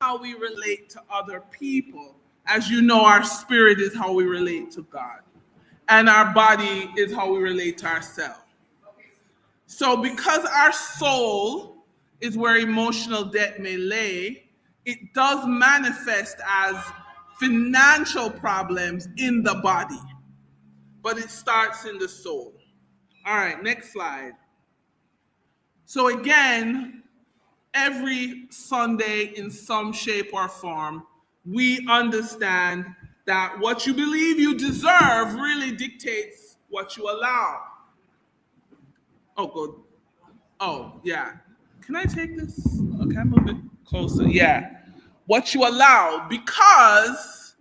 how we relate to other people. As you know, our spirit is how we relate to God, and our body is how we relate to ourselves. So, because our soul is where emotional debt may lay, it does manifest as financial problems in the body, but it starts in the soul. All right, next slide. So, again, every Sunday, in some shape or form, we understand that what you believe you deserve really dictates what you allow. Oh, good. Oh, yeah. Can I take this? Okay, I'm a bit closer. Yeah. What you allow, because,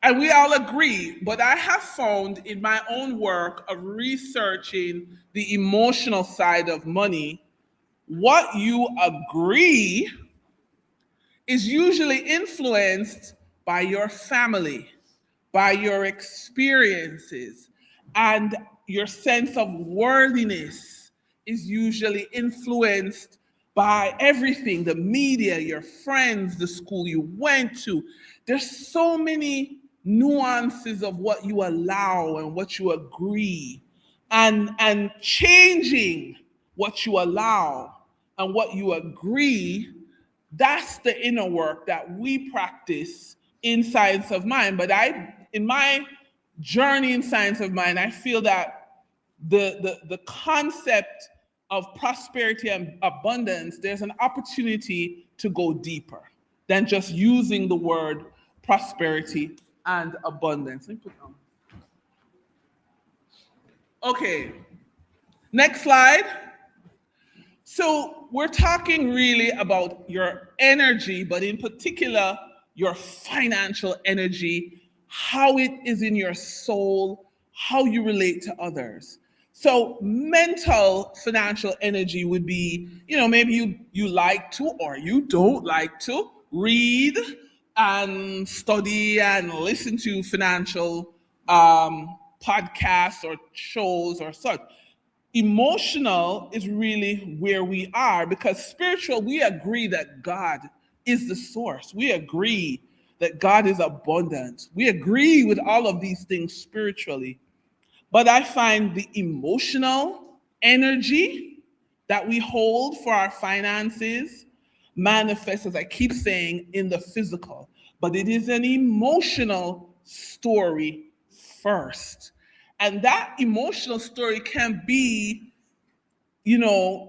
and we all agree, but I have found in my own work of researching the emotional side of money, what you agree is usually influenced by your family, by your experiences, and your sense of worthiness is usually influenced by everything, the media, your friends, the school you went to. There's so many nuances of what you allow and what you agree, and changing what you allow and what you agree. That's the inner work that we practice in Science of Mind. But in my journey in Science of Mind, I feel that the concept of prosperity and abundance, there's an opportunity to go deeper than just using the word prosperity and abundance. Okay, next slide. So we're talking really about your energy, but in particular, your financial energy, how it is in your soul, how you relate to others. So mental financial energy would be, maybe you like to or you don't like to read and study and listen to financial podcasts or shows or such. Emotional is really where we are, because spiritual, we agree that God is the source. We agree that God is abundant. We agree with all of these things spiritually. But I find the emotional energy that we hold for our finances manifests, as I keep saying, in the physical. But it is an emotional story first. And that emotional story can be,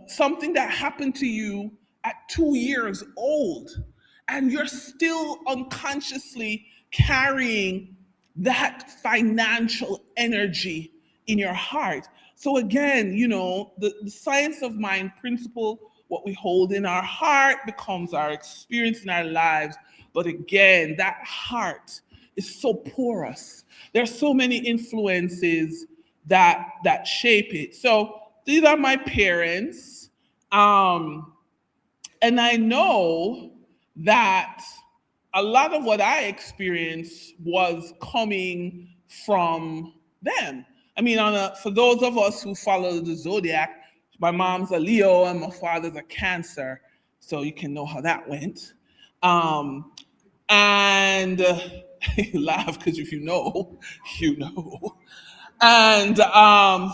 something that happened to you at 2 years old, and you're still unconsciously carrying that financial energy in your heart. So again, the Science of Mind principle, what we hold in our heart becomes our experience in our lives. But again, that heart is so porous. There's so many influences that shape it. So these are my parents. And I know that a lot of what I experienced was coming from them. I mean, for those of us who follow the zodiac, my mom's a Leo and my father's a Cancer, so you can know how that went. And you laugh because if you know, you know. And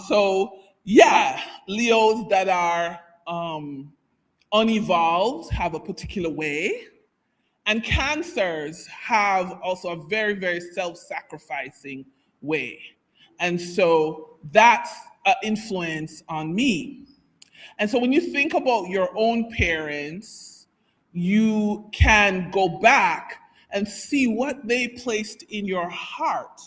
so, yeah, Leos that are unevolved have a particular way, and Cancers have also a very, very self sacrificing way. And so that's an influence on me. And so when you think about your own parents, you can go back and see what they placed in your heart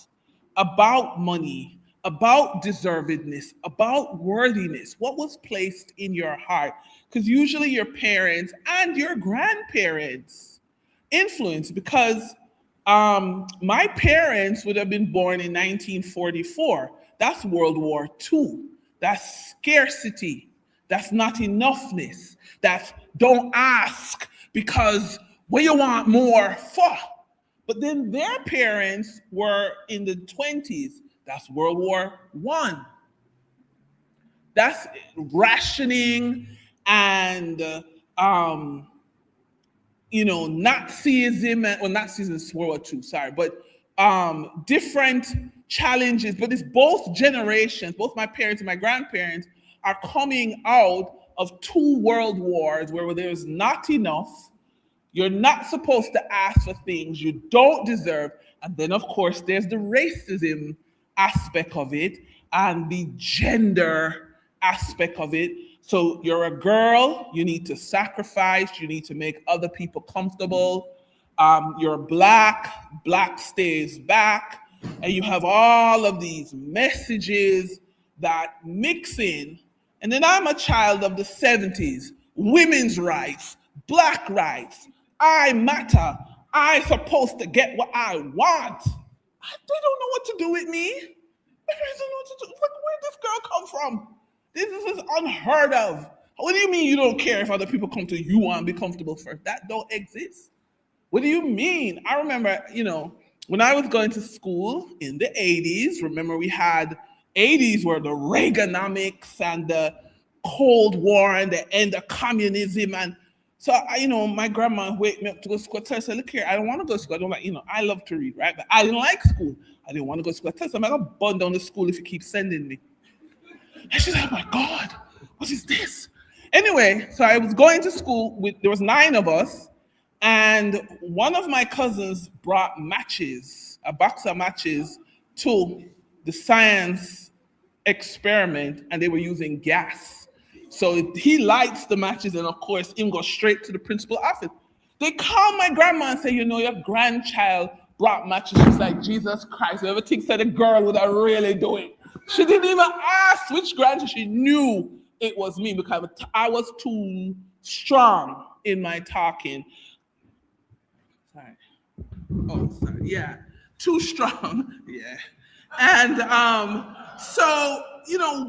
about money, about deservedness, about worthiness. What was placed in your heart? Because usually your parents and your grandparents influence, because my parents would have been born in 1944. That's World War II. That's scarcity. That's not enoughness. That's don't ask because what you want more for. But then their parents were in the 20s. That's World War One. That's rationing and Nazism, well, Nazism is World War II, sorry, but different challenges. But it's both generations, both my parents and my grandparents are coming out of two world wars where there's not enough. You're not supposed to ask for things you don't deserve. And then, of course, there's the racism aspect of it and the gender aspect of it. So you're a girl, you need to sacrifice, you need to make other people comfortable. You're black stays back. And you have all of these messages that mix in. And then I'm a child of the 70s, women's rights, black rights. I matter. I supposed to get what I want. They don't know what to do with me. They don't know what to do. Like, where did this girl come from? This is unheard of. What do you mean you don't care if other people come to you and be comfortable first? That don't exist. What do you mean? I remember, when I was going to school in the 80s, remember we had 80s were the Reaganomics and the Cold War and the end of communism. And so, my grandma wake me up to go to school. I said, look here, I don't want to go to school. I don't like, I love to read, right? But I didn't like school. I didn't want to go to school. I said, I'm going to burn down the school if you keep sending me. And she's like, oh my God, what is this? Anyway, so I was going to school there was 9 of us. And one of my cousins brought matches, a box of matches, to the science experiment, and they were using gas. So he lights the matches, and of course, him goes straight to the principal's office. They call my grandma and say, your grandchild brought matches. She's like, Jesus Christ, whoever thinks that a girl would I really do it? She didn't even ask which grandchild. She knew it was me because I was too strong in my talking. Sorry. Oh, sorry. Yeah. Too strong. Yeah. And so,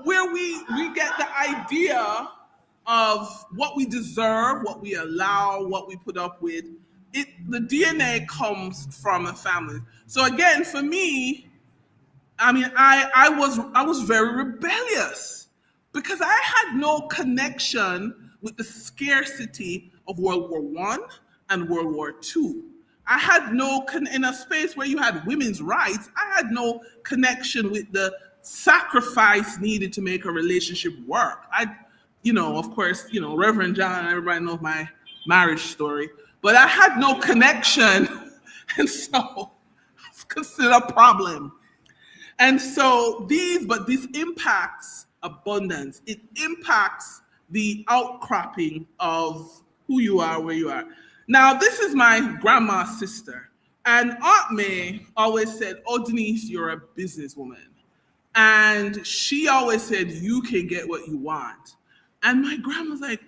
where we get the idea of what we deserve, what we allow, what we put up with, the DNA comes from a family. So again, for me, I was very rebellious because I had no connection with the scarcity of World War I and World War II. I had in a space where you had women's rights, I had no connection with the sacrifice needed to make a relationship work. Of course, Reverend John, everybody knows my marriage story, but I had no connection. And so it's considered a problem. And so this impacts abundance. It impacts the outcropping of who you are, where you are. Now, this is my grandma's sister. And Aunt May always said, oh, Denise, you're a businesswoman. And she always said, you can get what you want. And my grandma's like,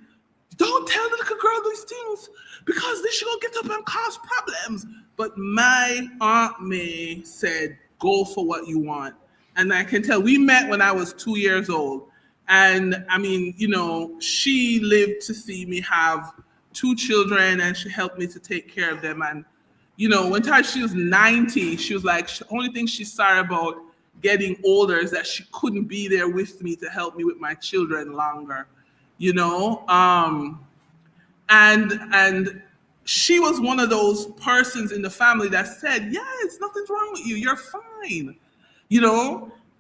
don't tell the little girl these things because then she'll get up and cause problems. But my Aunt May said, go for what you want. And I can tell, we met when I was 2 years old. And she lived to see me have 2 children, and she helped me to take care of them. And, one time she was 90, she was like, the only thing she's sorry about getting older is that she couldn't be there with me to help me with my children longer, and she was one of those persons in the family that said, yes, nothing's wrong with you. You're fine,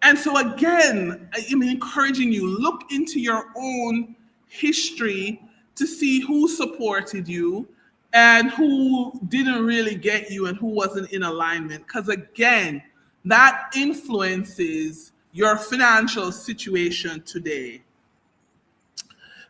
And so again, I'm encouraging you, look into your own history to see who supported you and who didn't really get you and who wasn't in alignment. Because again, that influences your financial situation today.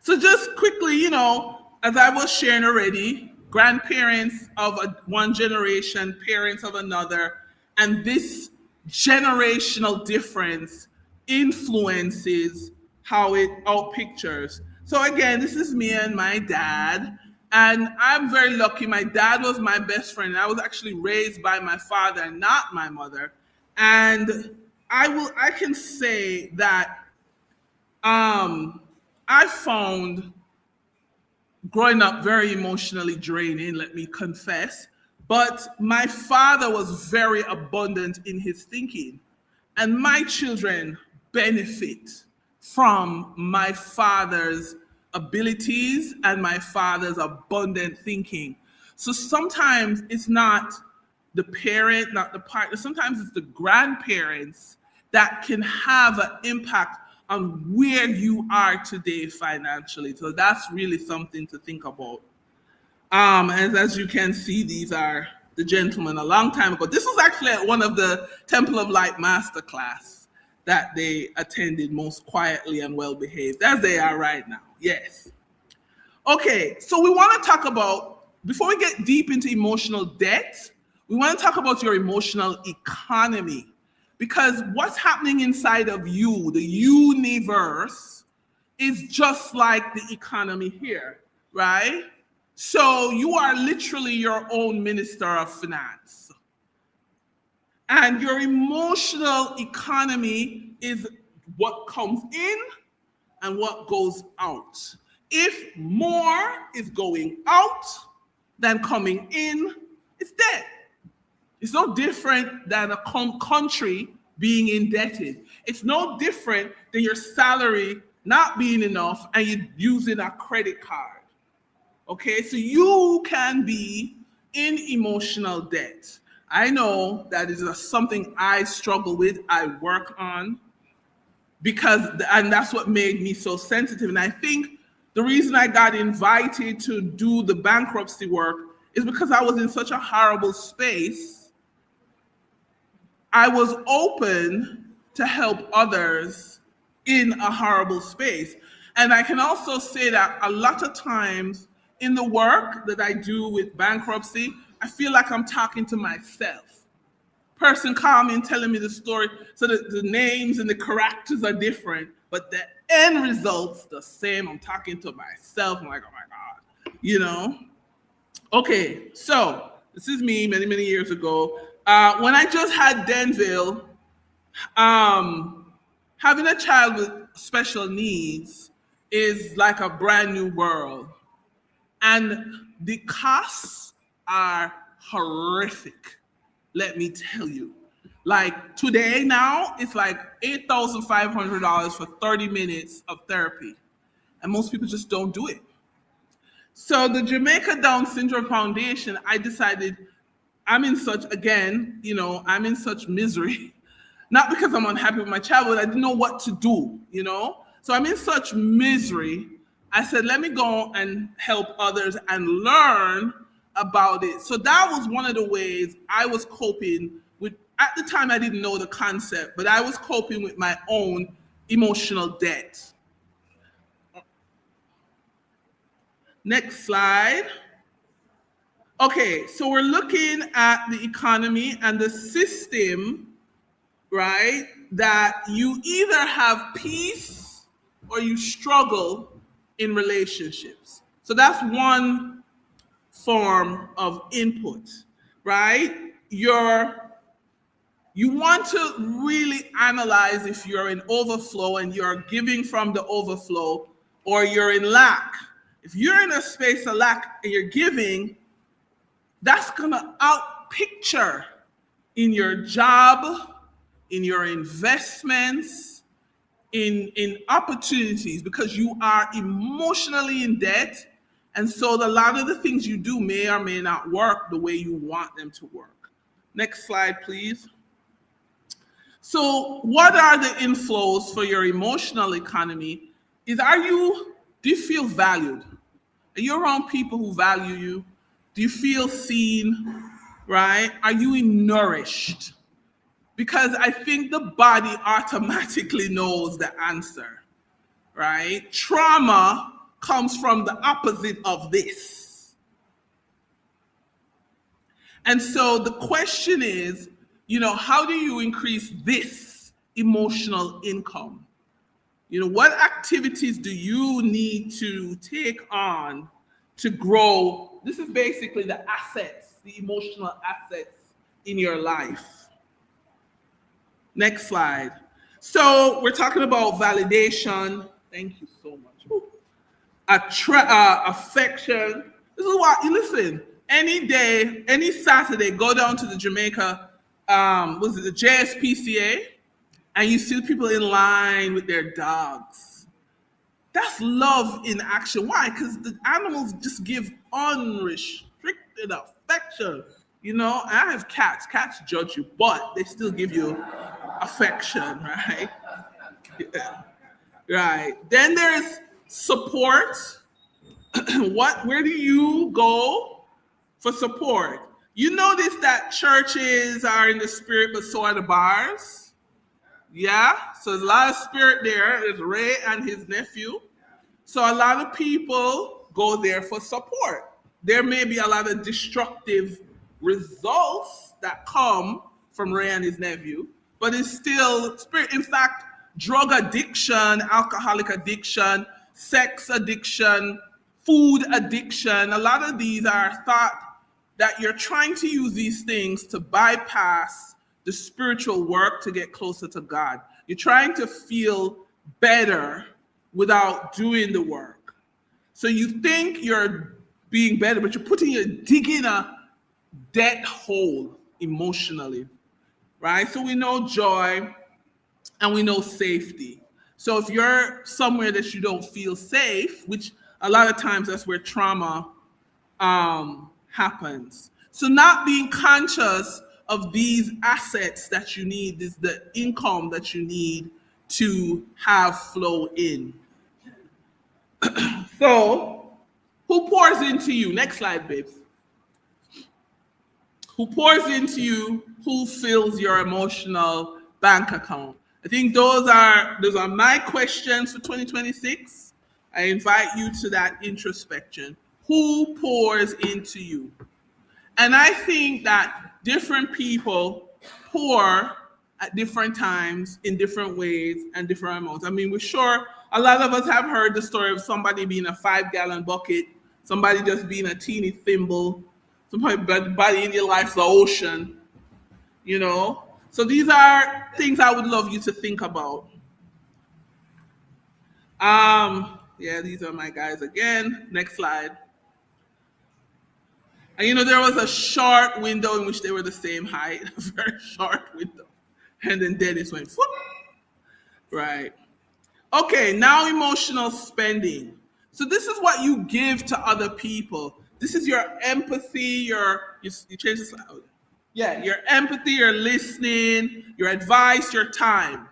So just quickly, as I was sharing already, grandparents of one generation, parents of another, and this generational difference influences how it outpictures. So again, this is me and my dad, and I'm very lucky. My dad was my best friend. I was actually raised by my father, not my mother. And I can say that I found growing up very emotionally draining, let me confess. But my father was very abundant in his thinking. And my children benefit from my father's abilities and my father's abundant thinking. So sometimes it's not the parent, not the partner. Sometimes it's the grandparents that can have an impact on where you are today financially. So that's really something to think about. As you can see, these are the gentlemen a long time ago. This was actually at one of the Temple of Light masterclass that they attended, most quietly and well behaved, as they are right now. Yes. Okay, so we want to talk about, before we get deep into emotional debt, we want to talk about your emotional economy. Because what's happening inside of you, the universe, is just like the economy here, right? So you are literally your own minister of finance. And your emotional economy is what comes in and what goes out. If more is going out than coming in, it's debt. It's no different than a country being indebted. It's no different than your salary not being enough and you using a credit card. Okay, so you can be in emotional debt. I know that is something I struggle with, I work on, and that's what made me so sensitive. And I think the reason I got invited to do the bankruptcy work is because I was in such a horrible space. I was open to help others in a horrible space. And I can also say that a lot of times in the work that I do with bankruptcy, I feel like I'm talking to myself. Person call me and telling me the story, so that the names and the characters are different, but the end result's the same. I'm talking to myself. I'm like, oh my God, Okay, so this is me many, many years ago. When I just had Denville, having a child with special needs is like a brand new world. And the costs are horrific, let me tell you. Like today now, it's like $8,500 for 30 minutes of therapy. And most people just don't do it. So the Jamaica Down Syndrome Foundation, I decided I'm in such misery. Not because I'm unhappy with my child, but I didn't know what to do, So I'm in such misery. I said, let me go and help others and learn about it. So that was one of the ways I was coping with. At the time, I didn't know the concept, but I was coping with my own emotional debt. Next slide. Okay, so we're looking at the economy and the system, right? That you either have peace or you struggle in relationships. So that's one form of input, right? You want to really analyze if you're in overflow and you're giving from the overflow, or you're in lack. If you're in a space of lack and you're giving, that's gonna outpicture in your job, in your investments, in opportunities, because you are emotionally in debt. And so a lot of the things you do may or may not work the way you want them to work. Next slide, please. So what are the inflows for your emotional economy? Do you feel valued? Are you around people who value you? Do you feel seen, right? Are you nourished? Because I think the body automatically knows the answer, right? Trauma comes from the opposite of this. And so the question is, how do you increase this emotional income? What activities do you need to take on to grow? This is basically the assets, the emotional assets in your life. Next slide. So we're talking about validation. Thank you so much. Affection. This is why, listen, any day, any Saturday, go down to the Jamaica, the JSPCA, and you see people in line with their dogs. That's love in action. Why? Because the animals just give unrestricted and affection. You know, and I have cats. Cats judge you, but they still give you affection, right? Yeah. Right. Then there's support. Where do you go for support? You notice that churches are in the spirit, but so are the bars. Yeah. So there's a lot of spirit there. There's Ray and his nephew. So a lot of people go there for support. There may be a lot of destructive results that come from Ray and his nephew, but it's still spirit. In fact, drug addiction, alcoholic addiction, sex addiction, food addiction, a lot of these are thought that you're trying to use these things to bypass the spiritual work to get closer to God. You're trying to feel better without doing the work. So you think you're being better, but you're digging a dead hole emotionally, right? So we know joy and we know safety. So if you're somewhere that you don't feel safe, which a lot of times that's where trauma happens. So not being conscious of these assets that you need, is the income that you need to have flow in. So who pours into you? Next slide, babes. Who pours into you? Who fills your emotional bank account? I think those are my questions for 2026. I invite you to that introspection. Who pours into you? And I think that different people pour at different times in different ways and different amounts. I mean, we're sure a lot of us have heard the story of somebody being a 5-gallon bucket, somebody just being a teeny thimble, somebody in your life's the ocean, you know? So these are things I would love you to think about. Yeah, these are my guys again. Next slide. And you know, there was a short window in which they were the same height, a very short window. And then Dennis went, whoop. Right. Okay, now emotional spending. So this is what you give to other people. This is your empathy, you change this out. Yeah, your empathy, your listening, your advice, your time.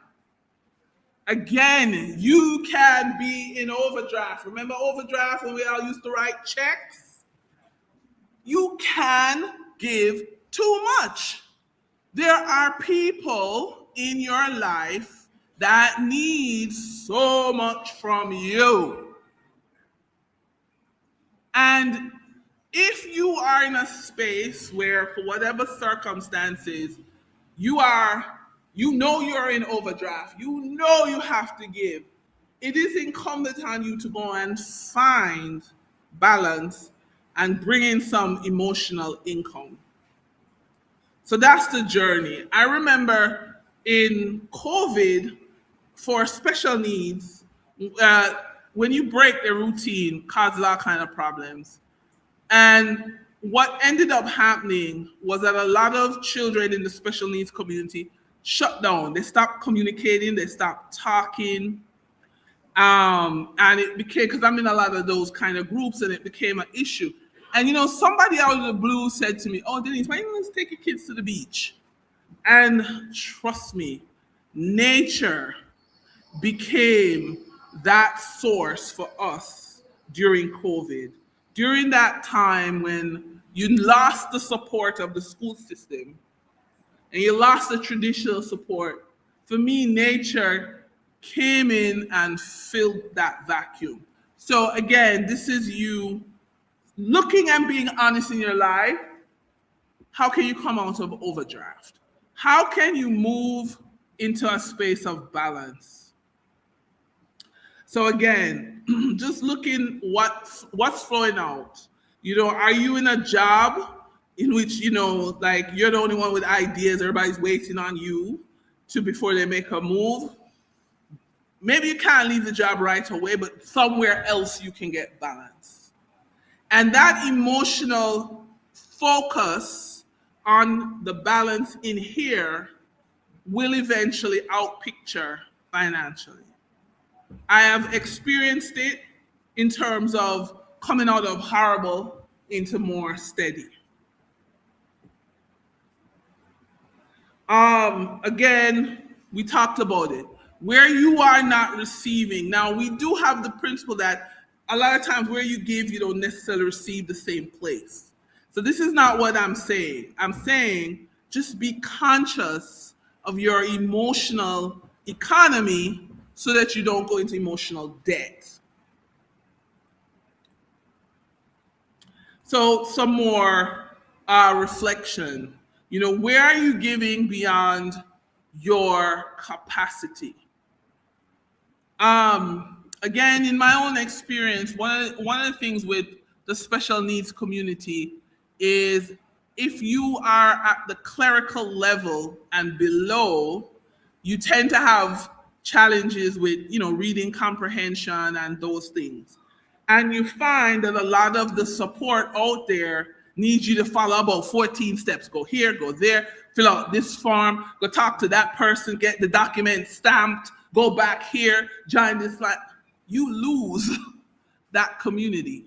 Again, you can be in overdraft. Remember overdraft when we all used to write checks? You can give too much. There are people in your life that need so much from you. And if you are in a space where, for whatever circumstances, you're in overdraft, you have to give, it is incumbent on you to go and find balance and bring in some emotional income. So that's the journey. I remember in COVID, for special needs, when you break the routine, causes all kind of problems. And what ended up happening was that a lot of children in the special needs community shut down. They stopped communicating, they stopped talking. And it became, because I'm in a lot of those kind of groups, and it became an issue. And you know, somebody out of the blue said to me, "Oh, Denise, why don't you take your kids to the beach?" And trust me, nature became that source for us during COVID. During that time when you lost the support of the school system and you lost the traditional support, for me, nature came in and filled that vacuum. So again, this is you looking and being honest in your life. How can you come out of overdraft? How can you move into a space of balance? So again, just looking what's flowing out. You know, are you in a job in which, you know, like you're the only one with ideas, everybody's waiting on you before they make a move? Maybe you can't leave the job right away, but somewhere else you can get balance. And that emotional focus on the balance in here will eventually outpicture financially. I have experienced it in terms of coming out of horrible into more steady. Again, we talked about it. Where you are not receiving. Now, we do have the principle that a lot of times where you give, you don't necessarily receive the same place. So this is not what I'm saying. I'm saying just be conscious of your emotional economy so that you don't go into emotional debt. So some more reflection. You know, where are you giving beyond your capacity? Again, in my own experience, one of the things with the special needs community is if you are at the clerical level and below, you tend to have challenges with, you know, reading comprehension and those things. And you find that a lot of the support out there needs you to follow about 14 steps. Go here, go there, fill out this form, go talk to that person, get the document stamped, go back here, join this line. You lose that community.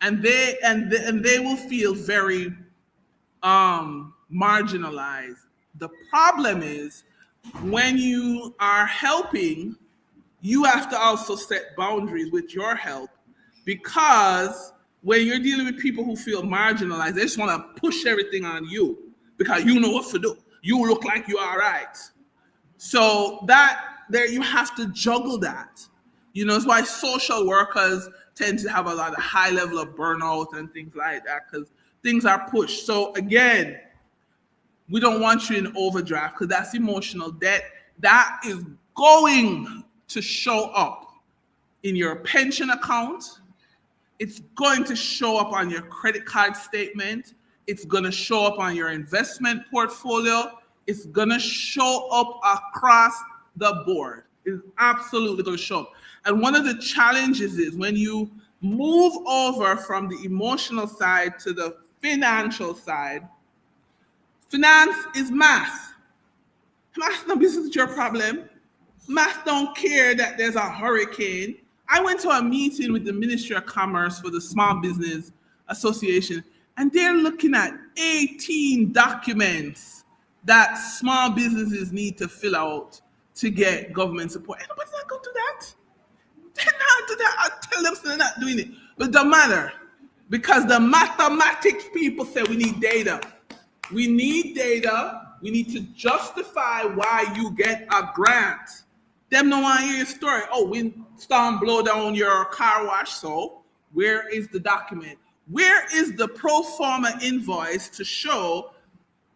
And they will feel very marginalized. The problem is when you are helping, you have to also set boundaries with your help, because when you're dealing with people who feel marginalized, they just want to push everything on you because you know what to do. You look like you're all right. So that there you have to juggle that. You know, it's why social workers tend to have a lot of high level of burnout and things like that, because things are pushed. So again, we don't want you in overdraft because that's emotional debt. That is going to show up in your pension account. It's going to show up on your credit card statement. It's going to show up on your investment portfolio. It's going to show up across the board. It's absolutely going to show up. And one of the challenges is when you move over from the emotional side to the financial side, finance is math. Math no business with your problem. Math don't care that there's a hurricane. I went to a meeting with the Ministry of Commerce for the Small Business Association, and they're looking at 18 documents that small businesses need to fill out to get government support. And nobody's not going to do that. They're not doing that. I tell them they're not doing it. But it doesn't matter, because the mathematics people say we need data. We need data. We need to justify why you get a grant. Them no want to hear your story. Oh, windstorm blow down your car wash. So where is the document? Where is the pro forma invoice to show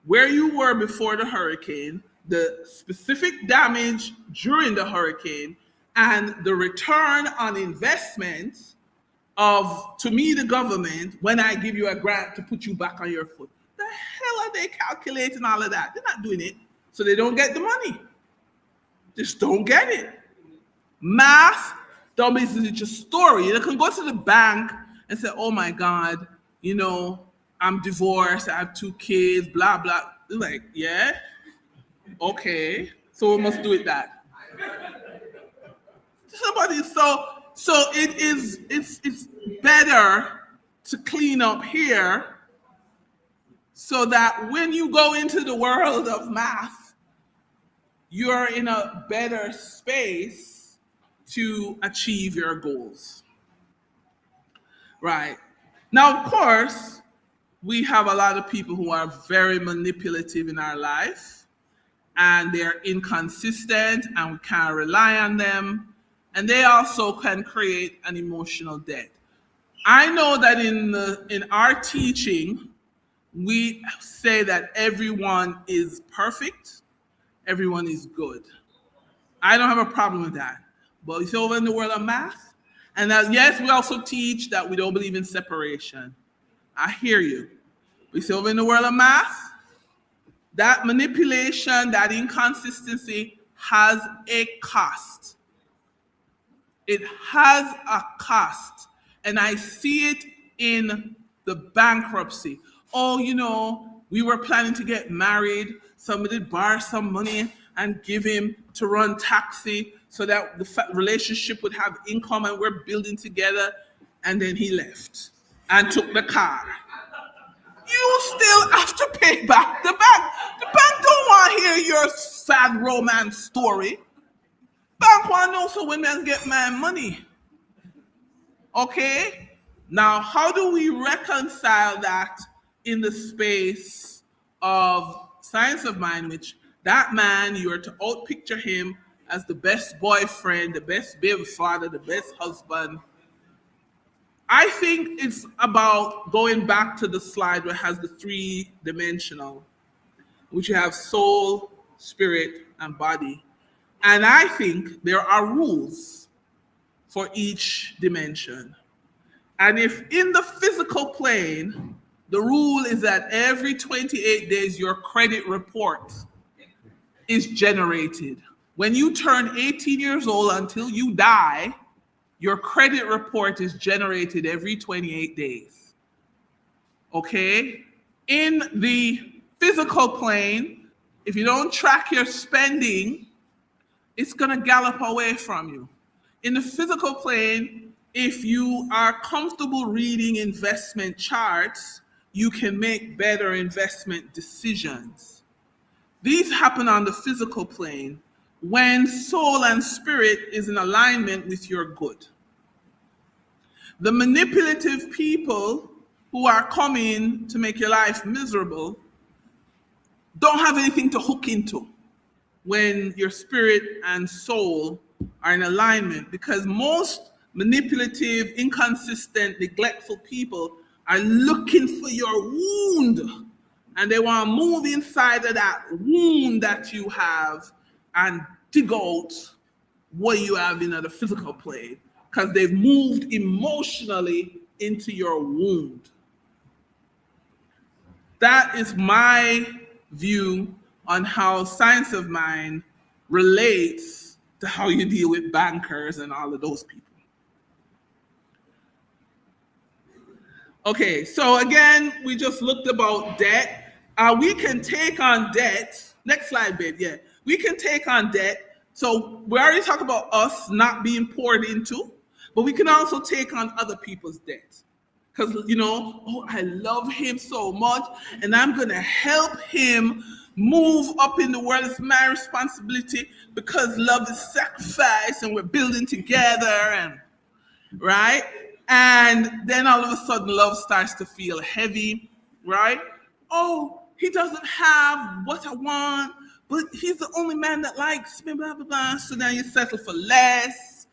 where you were before the hurricane, the specific damage during the hurricane, and the return on investment of, to me, the government, when I give you a grant to put you back on your foot? The hell are they calculating all of that? They're not doing it, so they don't get the money. Just don't get it. Math don't basically just story. You can go to the bank and say, oh my God, you know, I'm divorced, I have 2 kids, blah, blah. They're like, yeah, okay, so we must do it that. Somebody, so it's better to clean up here so that when you go into the world of math, you're in a better space to achieve your goals. Right. Now, of course, we have a lot of people who are very manipulative in our life, and they're inconsistent, and we can't rely on them. And they also can create an emotional debt. I know that in our teaching, we say that everyone is perfect, everyone is good. I don't have a problem with that. But it's over in the world of math. And that, yes, we also teach that we don't believe in separation. I hear you. We say over in the world of math, that manipulation, that inconsistency has a cost. It has a cost. And I see it in the bankruptcy. Oh, you know, we were planning to get married. Somebody borrowed some money and give him to run taxi so that the relationship would have income and we're building together. And then he left and took the car. you still have to pay back the bank. The bank don't want to hear your sad romance story. Bank want to know so when man get my money. Okay? Now, how do we reconcile that in the space of Science of Mind, which that man, you are to outpicture him as the best boyfriend, the best baby father, the best husband. I think it's about going back to the slide where it has the three-dimensional, which you have soul, spirit, and body. And I think there are rules for each dimension. And if in the physical plane, the rule is that every 28 days, your credit report is generated. When you turn 18 years old until you die, your credit report is generated every 28 days. Okay? In the physical plane, if you don't track your spending, it's going to gallop away from you. In the physical plane, if you are comfortable reading investment charts, you can make better investment decisions. These happen on the physical plane when soul and spirit is in alignment with your good. The manipulative people who are coming to make your life miserable don't have anything to hook into when your spirit and soul are in alignment, because most manipulative, inconsistent, neglectful people are looking for your wound, and they want to move inside of that wound that you have and dig out what you have in the physical plane, because they've moved emotionally into your wound. That is my view on how Science of Mind relates to how you deal with bankers and all of those people. Okay, so again, we just looked about debt. We can take on debt. Next slide, babe. Yeah, we can take on debt. So we already talked about us not being poured into, but we can also take on other people's debt. Because, oh, I love him so much, and I'm going to help him move up in the world. It's my responsibility because love is sacrifice, and we're building together, and right? And then all of a sudden, love starts to feel heavy, right? Oh, he doesn't have what I want, but he's the only man that likes me, blah, blah, blah. So now you settle for less.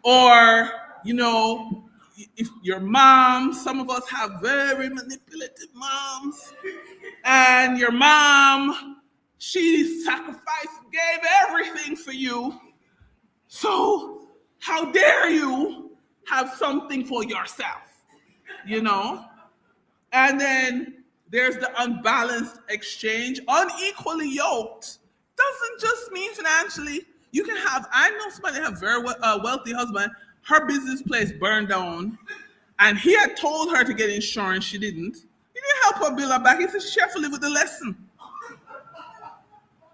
Or, if your mom, some of us have very manipulative moms, and your mom, she sacrificed, gave everything for you. So how dare you have something for yourself, And then there's the unbalanced exchange. Unequally yoked doesn't just mean financially. You can have, I know somebody that have very wealthy husband. Her business place burned down, and he had told her to get insurance. She didn't. He didn't help her build her back. He said she have to live with the lesson.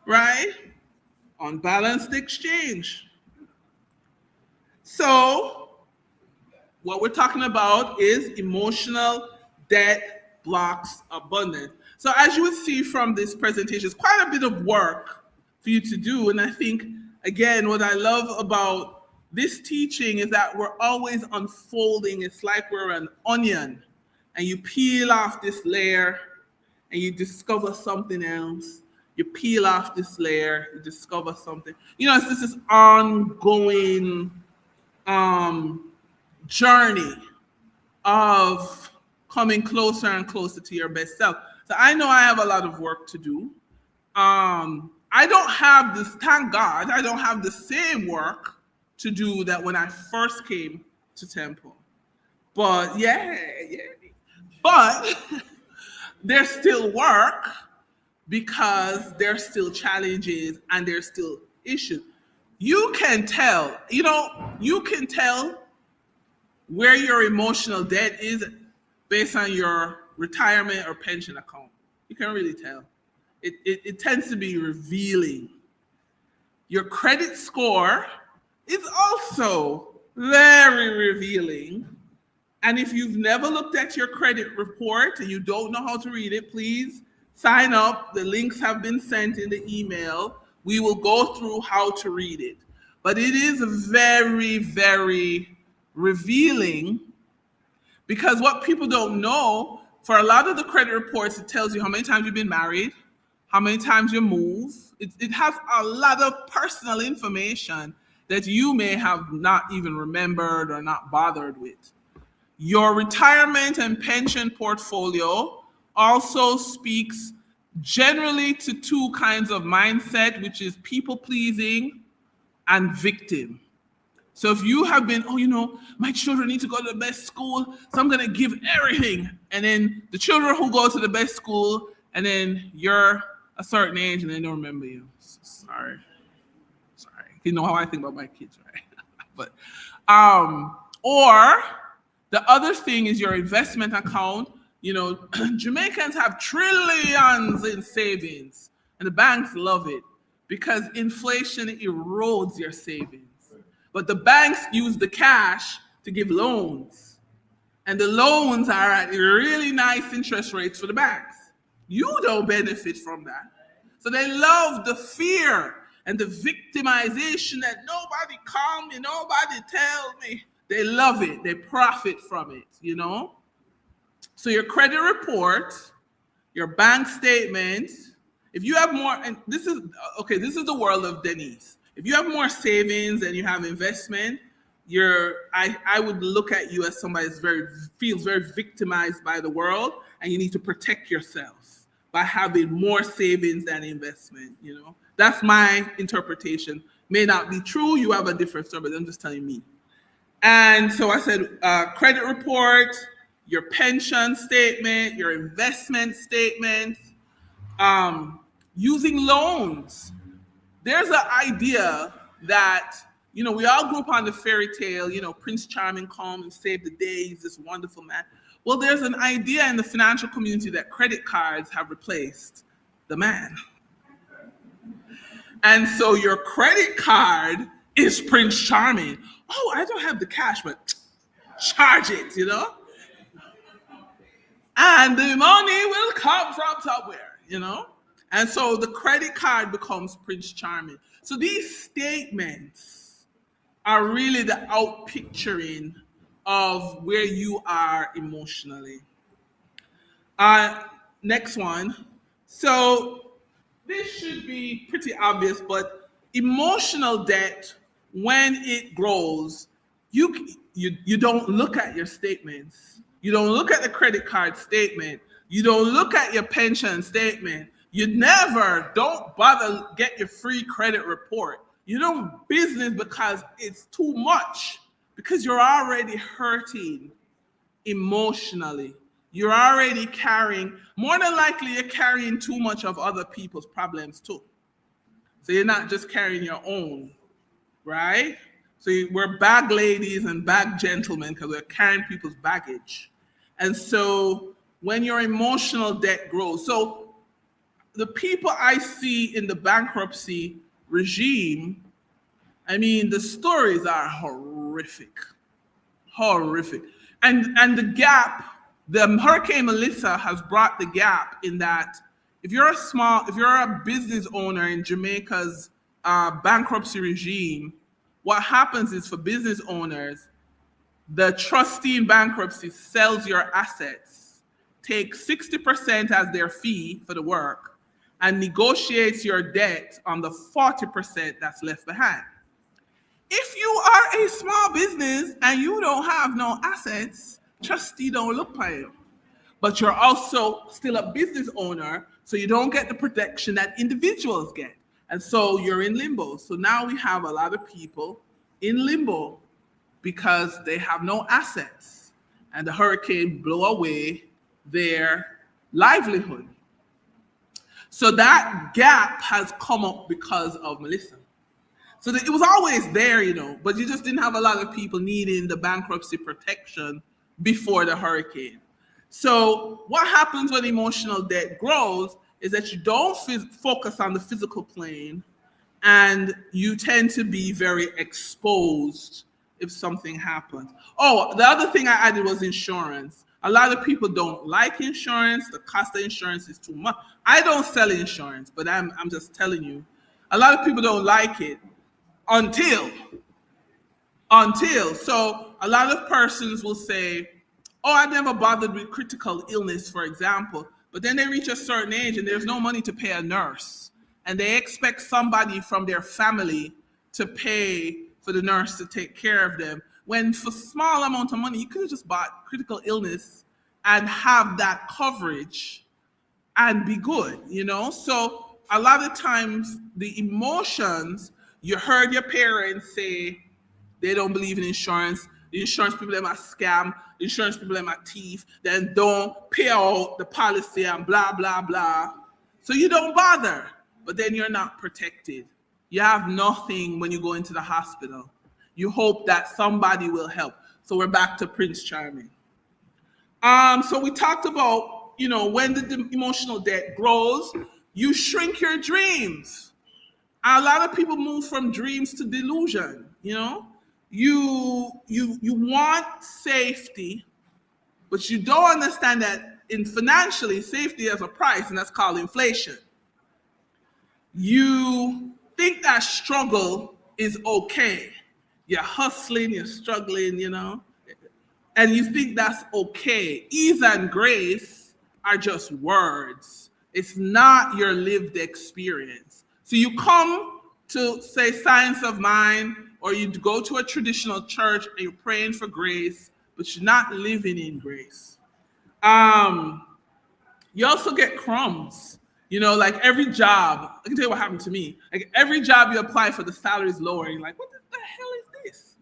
Right? Unbalanced exchange. So what we're talking about is emotional debt blocks abundance. So as you would see from this presentation, it's quite a bit of work for you to do. And I think, again, what I love about this teaching is that we're always unfolding. It's like we're an onion, and you peel off this layer and you discover something else. You peel off this layer, you discover something. It's this ongoing journey of coming closer and closer to your best self. So I know I have a lot of work to do. I don't have this, thank God, I don't have the same work to do that when I first came to Temple. But but there's still work because there's still challenges and there's still issues. You can tell where your emotional debt is based on your retirement or pension account. You can really tell. It tends to be revealing. Your credit score is also very revealing. And if you've never looked at your credit report and you don't know how to read it, please sign up. The links have been sent in the email. We will go through how to read it. But it is very, very revealing, because what people don't know, for a lot of the credit reports, it tells you how many times you've been married, how many times you move. It has a lot of personal information that you may have not even remembered or not bothered with. Your retirement and pension portfolio also speaks generally to two kinds of mindset, which is people pleasing and victim. So if you have been, my children need to go to the best school, so I'm going to give everything. And then the children who go to the best school, and then you're a certain age and they don't remember you. Sorry. You know how I think about my kids, right? But, or the other thing is your investment account. Jamaicans have trillions in savings, and the banks love it because inflation erodes your savings. But the banks use the cash to give loans, and the loans are at really nice interest rates for the banks. You don't benefit from that. So they love the fear and the victimization that nobody call me, nobody tell me. They love it. They profit from it, So your credit report, your bank statement, if you have more, and this is the world of Denise. If you have more savings and you have investment, I would look at you as somebody that feels very victimized by the world, and you need to protect yourself by having more savings than investment. That's my interpretation. May not be true. You have a different story, but I'm just telling me. And so I said, credit report, your pension statement, your investment statement, using loans. There's an idea that, we all grew up on the fairy tale, Prince Charming come and save the day, he's this wonderful man. Well, there's an idea in the financial community that credit cards have replaced the man. And so your credit card is Prince Charming. Oh, I don't have the cash, but charge it, And the money will come from somewhere, And so the credit card becomes Prince Charming. So these statements are really the outpicturing of where you are emotionally. Next one. So this should be pretty obvious, but emotional debt, when it grows, you don't look at your statements. You don't look at the credit card statement. You don't look at your pension statement. You don't bother get your free credit report. You don't business because it's too much, because you're already hurting emotionally. You're already more than likely you're carrying too much of other people's problems too. So you're not just carrying your own, right? So we're bag ladies and bag gentlemen because we're carrying people's baggage. And so when your emotional debt grows, so the people I see in the bankruptcy regime, the stories are horrific. And the gap, the Hurricane Melissa has brought the gap in that if you're a business owner in Jamaica's bankruptcy regime, what happens is for business owners, the trustee in bankruptcy sells your assets, takes 60% as their fee for the work, and negotiates your debt on the 40% that's left behind. If you are a small business and you don't have no assets, trustee don't look for you. But you're also still a business owner, so you don't get the protection that individuals get. And so you're in limbo. So now we have a lot of people in limbo because they have no assets, and the hurricane blew away their livelihood. So that gap has come up because of Melissa. So it was always there, but you just didn't have a lot of people needing the bankruptcy protection before the hurricane. So what happens when emotional debt grows is that you don't focus on the physical plane, and you tend to be very exposed if something happens. Oh, the other thing I added was insurance. A lot of people don't like insurance. The cost of insurance is too much. I don't sell insurance, but I'm just telling you, a lot of people don't like it until. So a lot of persons will say, oh, I never bothered with critical illness, for example. But then they reach a certain age and there's no money to pay a nurse. And they expect somebody from their family to pay for the nurse to take care of them. When for small amount of money, you could have just bought critical illness and have that coverage and be good, you know? So a lot of times the emotions, you heard your parents say they don't believe in insurance. The insurance people them a scam. The insurance people them a thief. Then don't pay out the policy and blah, blah, blah. So you don't bother, but then you're not protected. You have nothing when you go into the hospital. You hope that somebody will help. So we're back to Prince Charming. So we talked about, you know, when the emotional debt grows, you shrink your dreams. A lot of people move from dreams to delusion, you know. You want safety, but you don't understand that in financially, safety has a price, and that's called inflation. You think that struggle is okay. You're hustling, you're struggling, you know, and you think that's okay. Ease and grace are just words. It's not your lived experience. So you come to, say, Science of Mind, or you go to a traditional church and you're praying for grace, but you're not living in grace. You also get crumbs. You know, like every job, I can tell you what happened to me. Like every job you apply for, the salary is lower. And you're like, what the hell is this?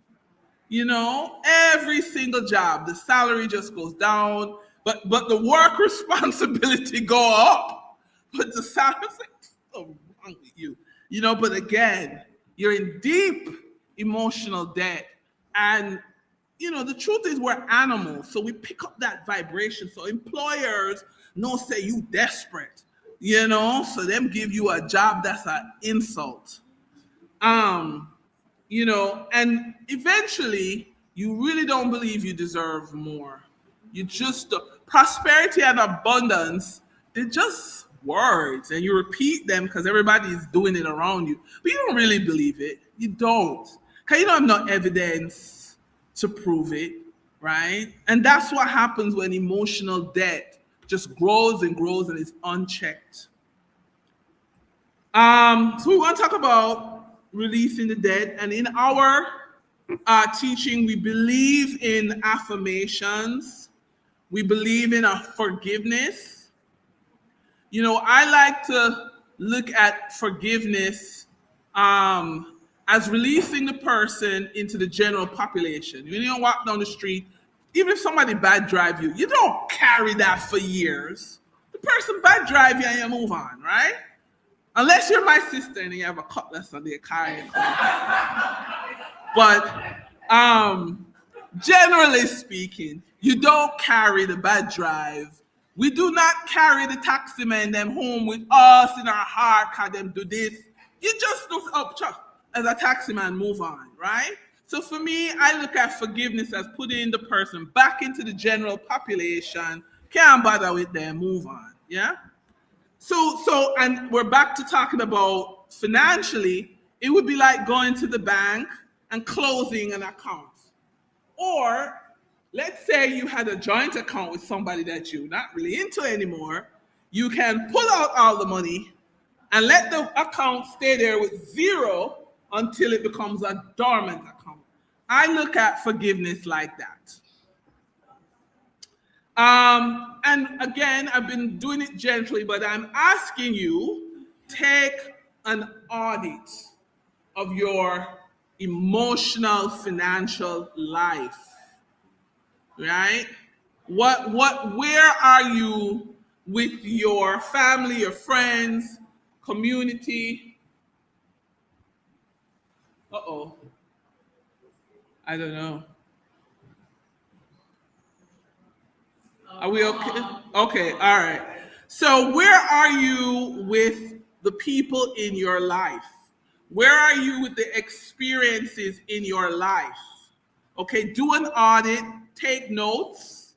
You know, every single job, the salary just goes down, but the work responsibility go up, but the salary's like, what's wrong with you? You know, but again, you're in deep emotional debt. And, you know, the truth is we're animals, so we pick up that vibration. So employers know say you desperate, you know, so them give you a job that's an insult. You know, and eventually you really don't believe you deserve more. You just, prosperity and abundance, they're just words, and you repeat them because everybody's doing it around you, but you don't really believe it. You don't, because you don't have no evidence to prove it, right? And that's what happens when emotional debt just grows and grows and is unchecked. So we want to talk about releasing the debt, and in our teaching, we believe in affirmations. We believe in a forgiveness. You know, I like to look at forgiveness as releasing the person into the general population. When you walk down the street, even if somebody bad drive you, you don't carry that for years. The person bad drive you and you move on, right? Unless you're my sister and you have a cutlass on your car. But generally speaking, you don't carry the bad drive. We do not carry the taxi man them home with us in our heart, cause them do this. You just look up as a taxi man, move on, right? So for me, I look at forgiveness as putting the person back into the general population, can't bother with them, move on, yeah? So, and we're back to talking about financially, it would be like going to the bank and closing an account. Or let's say you had a joint account with somebody that you're not really into anymore. You can pull out all the money and let the account stay there with zero until it becomes a dormant account. I look at forgiveness like that. And again, I've been doing it gently, but I'm asking you, take an audit of your emotional, financial life, right? Where are you with your family, your friends, community? Uh-oh. I don't know. Are we okay? Okay, all right. So where are you with the people in your life? Where are you with the experiences in your life? Okay, do an audit, take notes,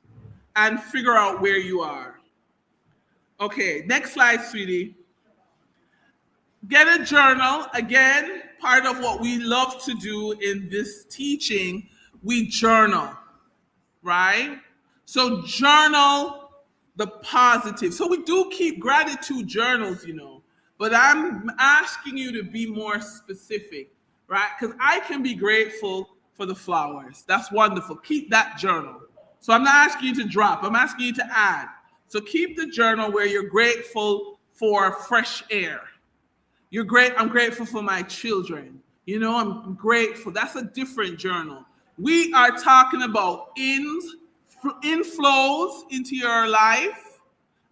and figure out where you are. Okay, next slide, sweetie. Get a journal. Again, part of what we love to do in this teaching, we journal, right? So journal the positive. So we do keep gratitude journals, but I'm asking you to be more specific, right? Because I can be grateful for the flowers. That's wonderful. Keep that journal. So I'm not asking you to drop, I'm asking you to add. So keep the journal where you're grateful for fresh air. I'm grateful for my children. I'm grateful. That's a different journal. We are talking about inflows into your life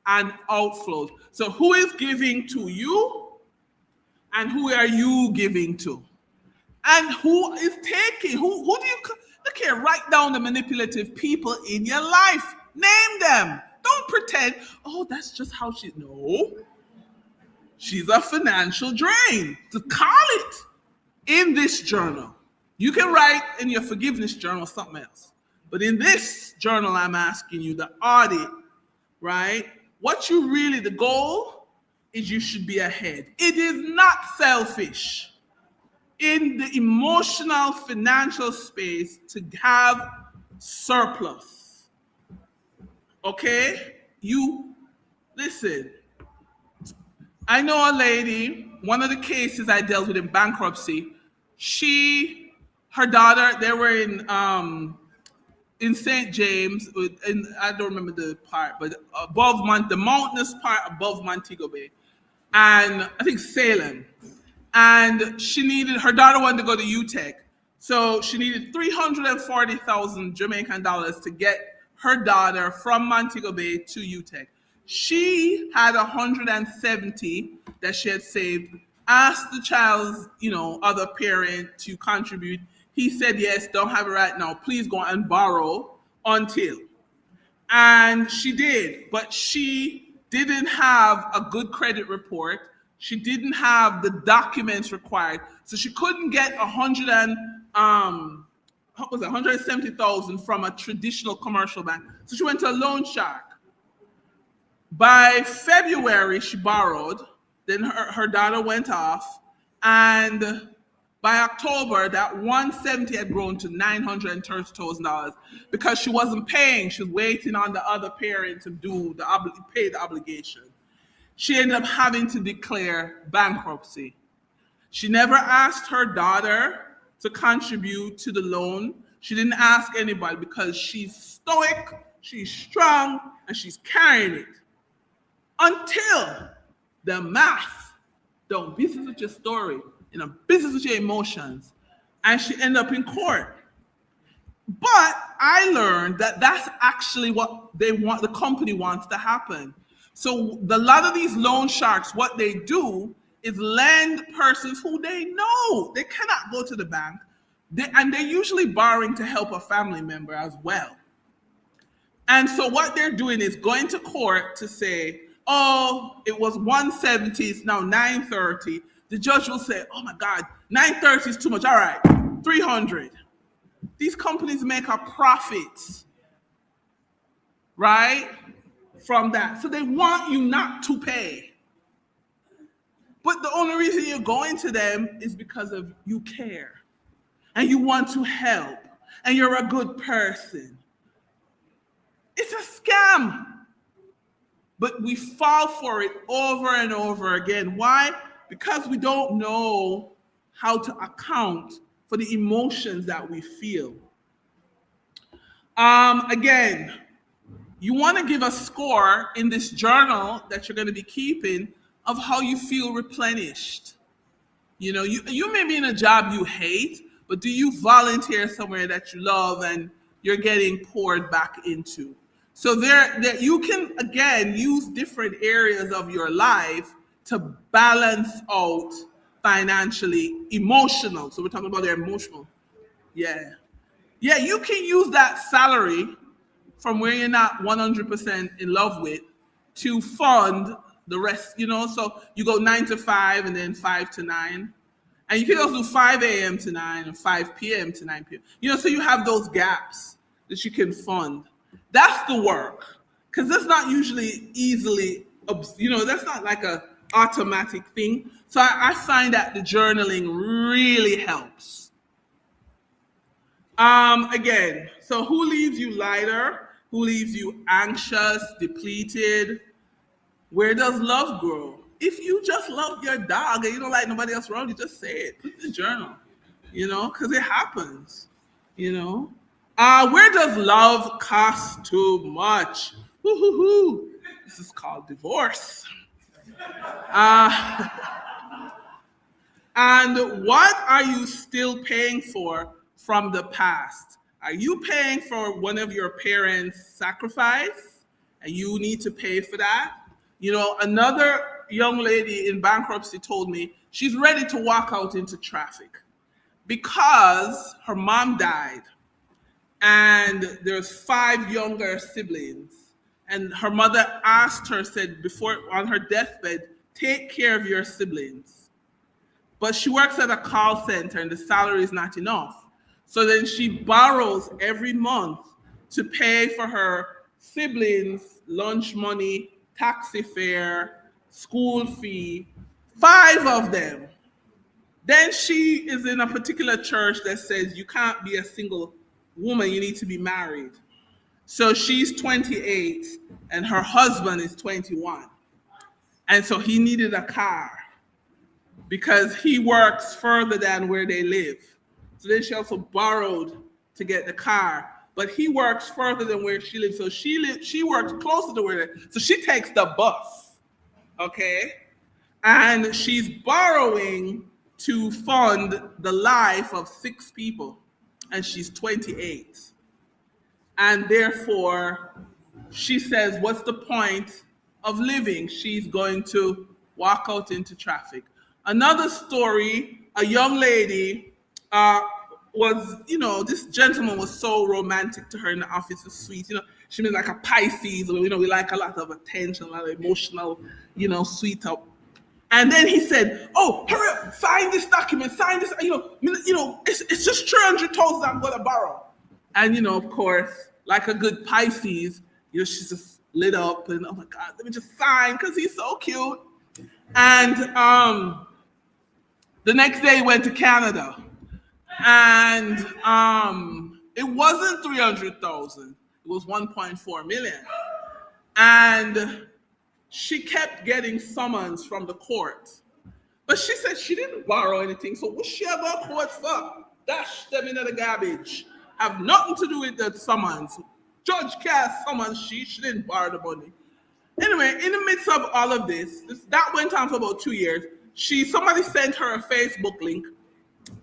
and outflows. So who is giving to you and who are you giving to? And who is taking? Who do you look here? Write down the manipulative people in your life. Name them. Don't pretend, oh, that's just how she. No. She's a financial drain. To call it in this journal. You can write in your forgiveness journal something else. But in this journal, I'm asking you the audit, right? The goal is you should be ahead. It is not selfish in the emotional, financial space to have surplus. Okay? Listen. I know a lady, one of the cases I dealt with in bankruptcy, her daughter, they were in St. James, I don't remember the part, but the mountainous part above Montego Bay, and I think Salem. And her daughter wanted to go to UTEC. So she needed 340,000 Jamaican dollars to get her daughter from Montego Bay to UTEC. She had 170 that she had saved, asked the child's, other parent to contribute. He said, yes, don't have it right now. Please go and borrow until. And she did, but she didn't have a good credit report. She didn't have the documents required. So she couldn't get 170,000 from a traditional commercial bank. So she went to a loan shark. By February, she borrowed. Then her daughter went off. And by October, that 170 had grown to $930,000 because she wasn't paying. She was waiting on the other parent to pay the obligation. She ended up having to declare bankruptcy. She never asked her daughter to contribute to the loan. She didn't ask anybody because she's stoic, she's strong, and she's carrying it. Until the math don't business with your story, business with your emotions, and she ended up in court. But I learned that that's actually what the company wants to happen. So a lot of these loan sharks, what they do is lend persons who they know they cannot go to the bank, and they're usually borrowing to help a family member as well. And so what they're doing is going to court to say, oh, it was 170, it's now 930. The judge will say, oh my God, 930 is too much. All right, 300. These companies make a profit, right, from that. So they want you not to pay. But the only reason you're going to them is because of you care and you want to help and you're a good person. It's a scam. But we fall for it over and over again. Why? Because we don't know how to account for the emotions that we feel. Again, you want to give a score in this journal that you're going to be keeping of how you feel replenished. You may be in a job you hate, but do you volunteer somewhere that you love and you're getting poured back into? So there you can, again, use different areas of your life to balance out financially, emotional. So we're talking about their emotional. Yeah, you can use that salary from where you're not 100% in love with to fund the rest, so you go 9 to 5 and then 5 to 9. And you can also do 5 a.m. to 9 and 5 p.m. to 9 p.m. So you have those gaps that you can fund. That's the work. Because that's not usually easily, that's not like a automatic thing. So I find that the journaling really helps. Again, so who leaves you lighter? Who leaves you anxious, depleted? Where does love grow? If you just love your dog and you don't like nobody else around you, just say it. Put it in the journal, because it happens, Where does love cost too much? Woo-hoo-hoo. This is called divorce. And what are you still paying for from the past? Are you paying for one of your parents' sacrifice? And you need to pay for that? Another young lady in bankruptcy told me she's ready to walk out into traffic because her mom died and there's 5 younger siblings. And her mother asked her, said before on her deathbed, take care of your siblings. But she works at a call center and the salary is not enough. So then she borrows every month to pay for her siblings' lunch money, taxi fare, school fee, 5 of them. Then she is in a particular church that says you can't be a single woman, you need to be married. So she's 28 and her husband is 21. And so he needed a car because he works further than where they live. So then she also borrowed to get the car, but he works further than where she lives. So she works closer to where so she takes the bus, okay? And she's borrowing to fund the life of 6 people, and she's 28. And therefore, she says, what's the point of living? She's going to walk out into traffic. Another story, a young lady was, this gentleman was so romantic to her in the office, so sweet. She was like a Pisces, we like a lot of attention, a lot of emotional, sweet up. And then he said, oh, hurry up, sign this document, sign this, it's just 300,000 I'm going to borrow. And, of course, like a good Pisces, she's just lit up and, oh my God, let me just sign because he's so cute. And the next day he went to Canada. And it wasn't 300,000, it was 1.4 million. And she kept getting summons from the court. But she said she didn't borrow anything, so what she ever court for? Dash them into the garbage. Have nothing to do with the summons. Judge cast summons, she didn't borrow the money. Anyway, in the midst of all of this, that went on for about 2 years. Somebody sent her a Facebook link,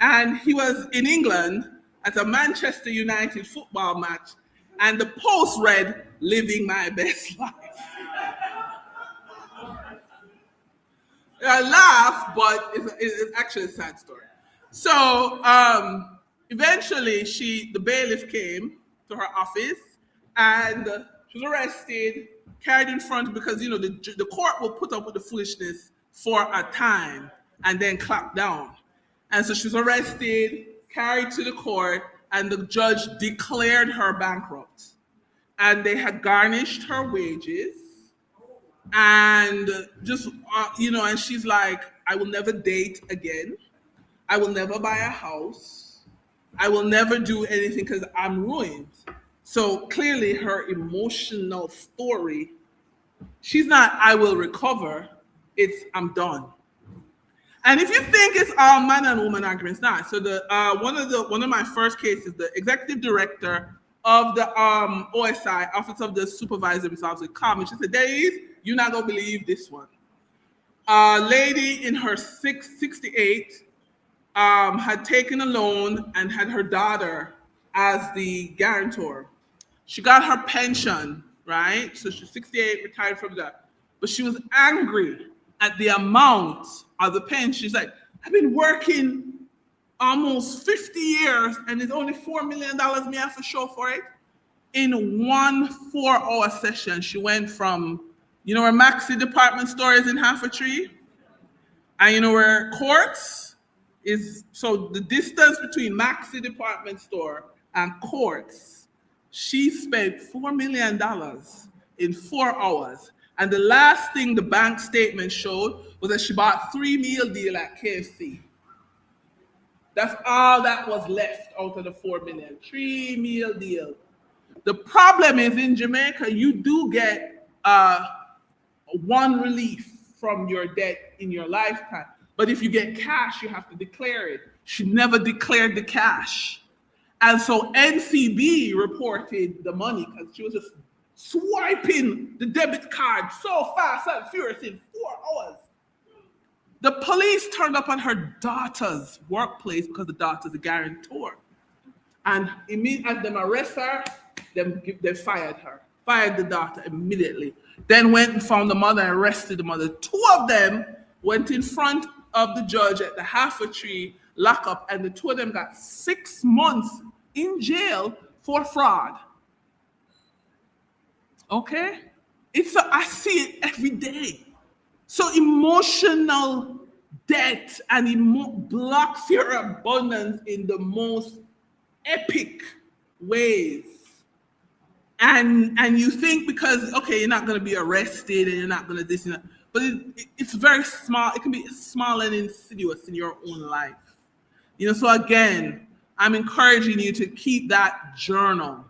and he was in England at a Manchester United football match, and the post read, "Living my best life." I laugh, but it's actually a sad story. So eventually, the bailiff came to her office, and she was arrested, carried in front because the court will put up with the foolishness for a time and then clap down. And so she was arrested, carried to the court, and the judge declared her bankrupt. And they had garnished her wages. And just, and she's like, I will never date again. I will never buy a house. I will never do anything because I'm ruined. So clearly her emotional story, she's not, I will recover. It's, I'm done. And if you think it's all man and woman arguments, not. So one of my first cases, the executive director of the OSI, Office of the Supervisor Results, would call me. She said, Dave, you're not gonna believe this one. A lady in her 68 had taken a loan and had her daughter as the guarantor. She got her pension, right? So she's 68, retired from that. But she was angry at the amount of the pension. She's like, I've been working almost 50 years and it's only $4 million me have to show for it. In one 4-hour session, she went from, where Maxi department store is in Half a Tree? And where Courts is, so the distance between Maxi department store and Courts, she spent $4 million in 4 hours. And the last thing the bank statement showed was that she bought 3 meal deal at KFC. That's all that was left out of the 4 million. 3 meal deal. The problem is in Jamaica, you do get one relief from your debt in your lifetime. But if you get cash, you have to declare it. She never declared the cash. And so NCB reported the money because she was just swiping the debit card so fast and furious in 4 hours. The police turned up at her daughter's workplace because the daughter's a guarantor. And immediately as them arrest her, they fired her. Fired the daughter immediately. Then went and found the mother and arrested the mother. 2 of them went in front of the judge at the Half-a-Tree lockup, and the 2 of them got 6 months in jail for fraud. Okay? I see it every day. So emotional debt and blocks your abundance in the most epic ways. And you think because, okay, you're not going to be arrested and you're not going to this and that, but it's very small. It can be small and insidious in your own life. So again, I'm encouraging you to keep that journal.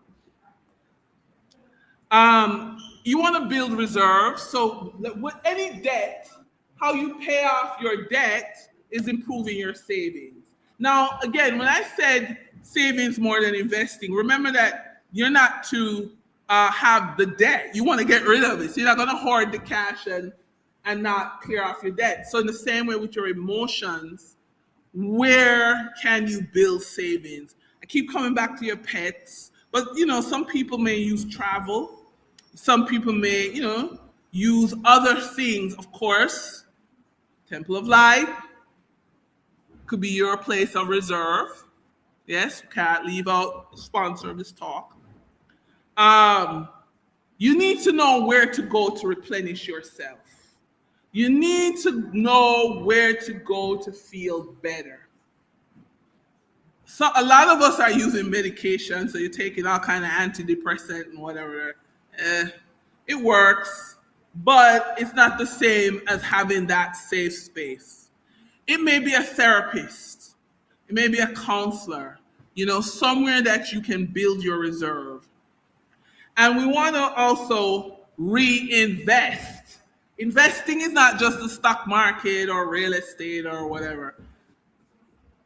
You want to build reserves. So with any debt, how you pay off your debt is improving your savings. Now, again, when I said savings more than investing, remember that you're not to have the debt. You want to get rid of it. So you're not going to hoard the cash and not clear off your debt. So in the same way with your emotions, where can you build savings? I keep coming back to your pets, but some people may use travel. Some people may, use other things. Of course, Temple of Light could be your place of reserve. Yes, can't leave out the sponsor of this talk. You need to know where to go to replenish yourself. You need to know where to go to feel better. So a lot of us are using medication, so you're taking all kind of antidepressant and whatever. It works, but it's not the same as having that safe space. It may be a therapist. It may be a counselor, somewhere that you can build your reserve. And we want to also reinvest. Investing is not just the stock market or real estate or whatever.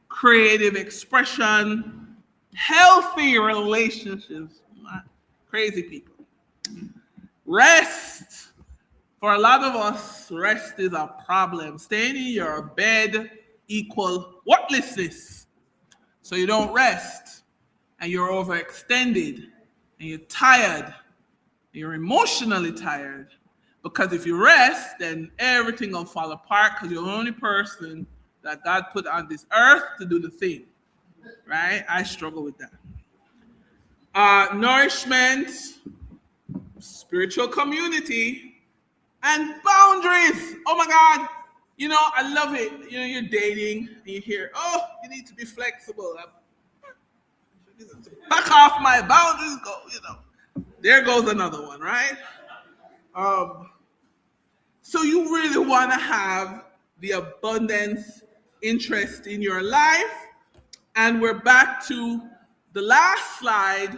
Creative expression, healthy relationships, crazy people. Rest. For a lot of us, rest is a problem. Staying in your bed equal worthlessness. So you don't rest, and you're overextended, and you're tired, you're emotionally tired. Because if you rest, then everything will fall apart because you're the only person that God put on this earth to do the thing, right? I struggle with that. Nourishment, spiritual community, and boundaries. Oh my God. I love it. You're dating and you hear, oh, you need to be flexible. Back off my boundaries, go, There goes another one, right? So you really want to have the abundance interest in your life. And we're back to the last slide.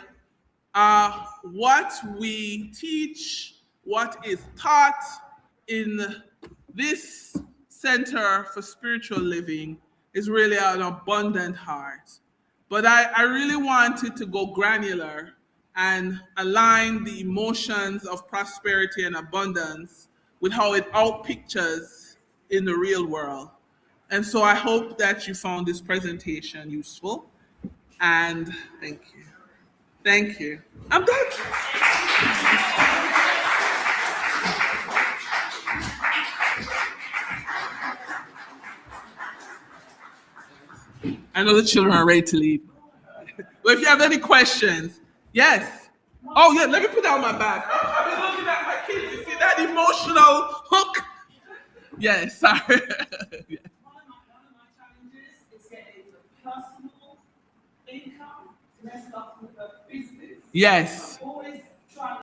What we teach, what is taught in this Center for Spiritual Living is really an abundant heart. But I really wanted to go granular and align the emotions of prosperity and abundance with how it outpictures in the real world. And so I hope that you found this presentation useful. And thank you. Thank you. I'm done. I know the children are ready to leave. But if you have any questions, yes. Oh, yeah, let me put that on my back. I've been looking at my kids. You see that emotional hook? Yes, sorry. One of my challenges is Yes.